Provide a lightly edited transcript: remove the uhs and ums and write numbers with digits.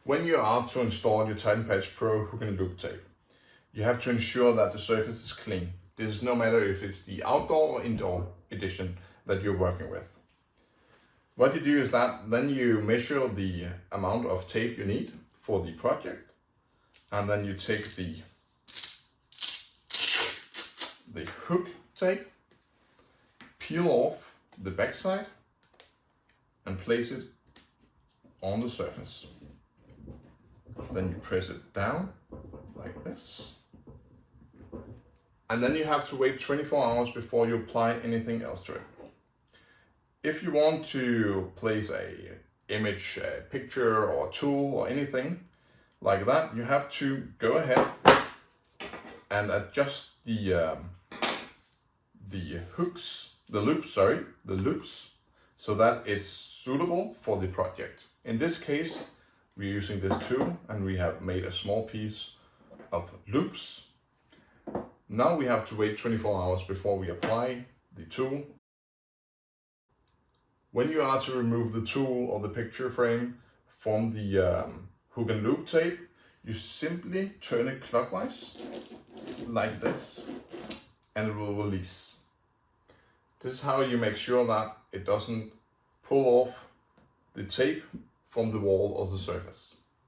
When you are to install your TitanPatch Pro hook and loop tape, you have to ensure that the surface is clean. This is no matter if it's the outdoor or indoor edition that you're working with. What you do is that then you measure the amount of tape you need for the project, and then you take the hook tape, peel off the backside and place it on the surface. Then you press it down like this. And then you have to wait 24 hours before you apply anything else to it. If you want to place a image, a picture or a tool or anything like that, you have to go ahead and adjust the loops, so that it's suitable for the project. In this case, we're using this tool and we have made a small piece of loops. Now we have to wait 24 hours before we apply the tool. When you are to remove the tool or the picture frame from the hook and loop tape, you simply turn it clockwise like this and it will release. This is how you make sure that it doesn't pull off the tape from the wall or the surface.